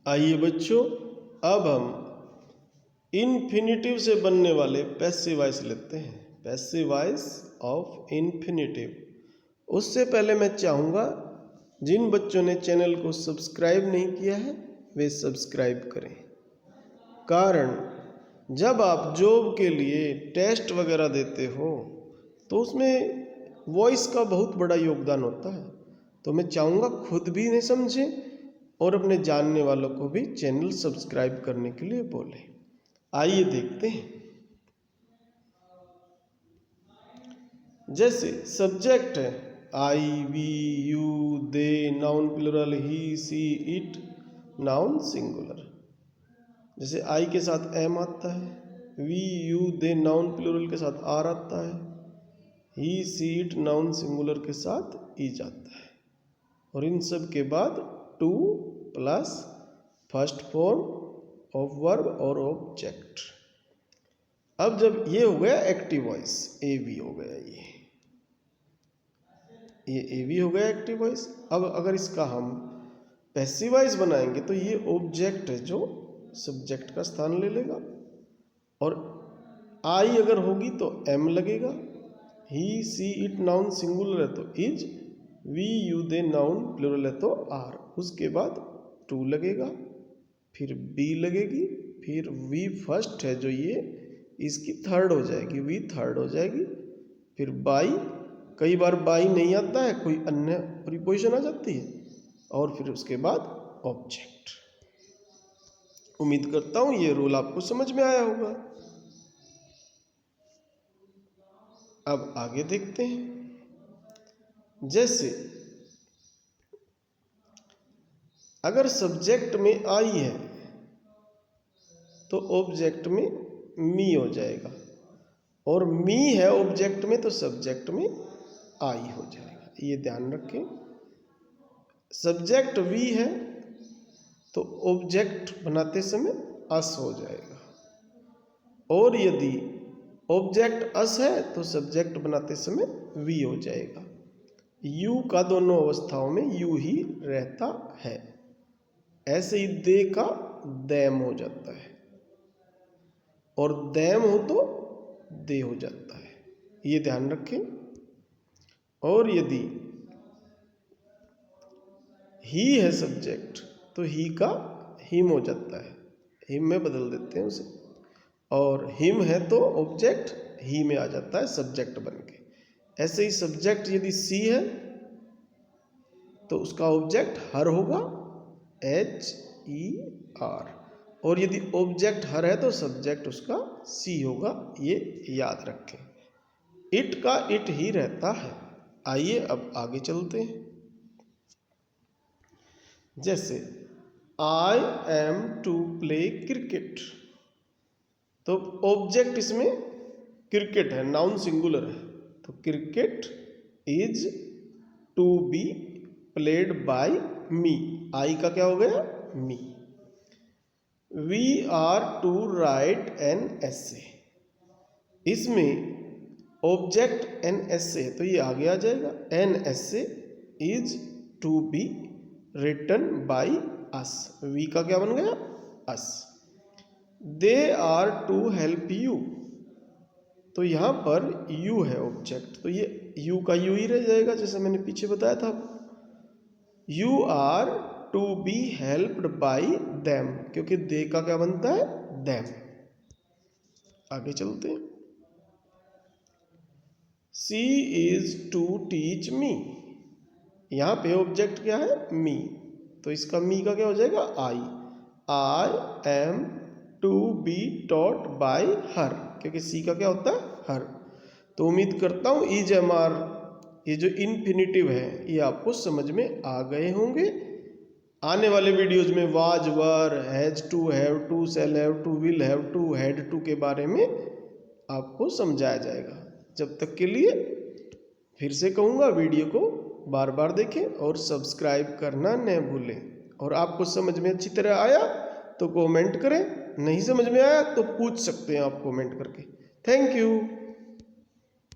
आइए बच्चों, अब हम इन्फिनिटिव से बनने वाले पैसिव वॉइस लेते हैं। Passive voice of infinitive. उससे पहले मैं चाहूँगा जिन बच्चों ने चैनल को सब्सक्राइब नहीं किया है वे सब्सक्राइब करें। कारण जब आप जॉब के लिए टेस्ट वगैरह देते हो तो उसमें वॉइस का बहुत बड़ा योगदान होता है। तो मैं चाहूँगा खुद भी नहीं समझें और अपने जानने वालों को भी चैनल सब्सक्राइब करने के लिए बोलें। आइए देखते हैं। जैसे सब्जेक्ट है I, we, you, they, noun plural he, she, it, noun singular. जैसे आई के साथ एम आता है, we, you, they noun plural के साथ आर आता है, he, she, it noun singular के साथ इज आता है। और इन सब के बाद two plus first form of verb और ऑब्जेक्ट। अब जब ये हो गया एक्टिव वॉइस, ए वी हो गया, ये ए वी हो गया एक्टिव वॉइस। अब अगर इसका हम पैसिव वॉइस बनाएंगे तो ये ऑब्जेक्ट है जो सब्जेक्ट का स्थान ले लेगा, और आई अगर होगी तो एम लगेगा, he, she, it noun singular है तो is, we, you, they noun plural है तो आर। उसके बाद टू लगेगा, फिर बी लगेगी, फिर वी फर्स्ट है जो ये इसकी थर्ड हो जाएगी, वी थर्ड हो जाएगी, फिर बाई, कई बार बाई नहीं आता है, कोई अन्य प्रीपोजिशन आ जाती है, और फिर उसके बाद ऑब्जेक्ट। उम्मीद करता हूं ये रूल आपको समझ में आया होगा। अब आगे देखते हैं। जैसे अगर सब्जेक्ट में आई है तो ऑब्जेक्ट में मी हो जाएगा, और मी है ऑब्जेक्ट में तो सब्जेक्ट में आई हो जाएगा। ये ध्यान रखें। सब्जेक्ट वी है तो ऑब्जेक्ट बनाते समय अस हो जाएगा, और यदि ऑब्जेक्ट अस है तो सब्जेक्ट बनाते समय वी हो जाएगा। यू का दोनों अवस्थाओं में यू ही रहता है। ऐसे ही दे का दैम हो जाता है, और दैम हो तो दे हो जाता है। ये ध्यान रखें। और यदि ही है सब्जेक्ट तो ही का हिम हो जाता है, हिम में बदल देते हैं उसे, और हिम है तो ऑब्जेक्ट ही में आ जाता है सब्जेक्ट बन के। ऐसे ही सब्जेक्ट यदि सी है तो उसका ऑब्जेक्ट हर होगा, एच ई आर, और यदि ऑब्जेक्ट हर है तो सब्जेक्ट उसका सी होगा। ये याद रखें। इट का इट ही रहता है। आइए अब आगे चलते हैं। जैसे I am to play cricket, तो ऑब्जेक्ट इसमें क्रिकेट है, नाउन सिंगुलर है, तो cricket is to be played by me. I का क्या हो गया, me. We are to write an essay, इसमें ऑब्जेक्ट एन एसे है तो ये आगे आ जाएगा। An essay is to be written by us. We का क्या बन गया, us. They are to help you, तो यहां पर यू है ऑब्जेक्ट, तो ये यू का यू ही रह जाएगा, जैसे मैंने पीछे बताया था। You are to be helped by them, क्योंकि दे का क्या बनता है, देम। आगे चलते हैं। सी इज टू टीच मी, यहां पे ऑब्जेक्ट क्या है, मी, तो इसका मी का क्या हो जाएगा, I. I am to be taught by her, क्योंकि सी का क्या होता है, हर। तो उम्मीद करता हूं इज एम आर, ये जो इन्फिनिटिव है ये आपको समझ में आ गए होंगे। आने वाले वीडियोज में was, were, has to, have to, shall have to, will have to, had to के बारे में आपको समझाया जाएगा। जब तक के लिए फिर से कहूँगा, वीडियो को बार बार देखें और सब्सक्राइब करना न भूलें। और आपको समझ में अच्छी तरह आया तो कमेंट करें, नहीं समझ में आया तो पूछ सकते हैं आप कमेंट करके। Thank you.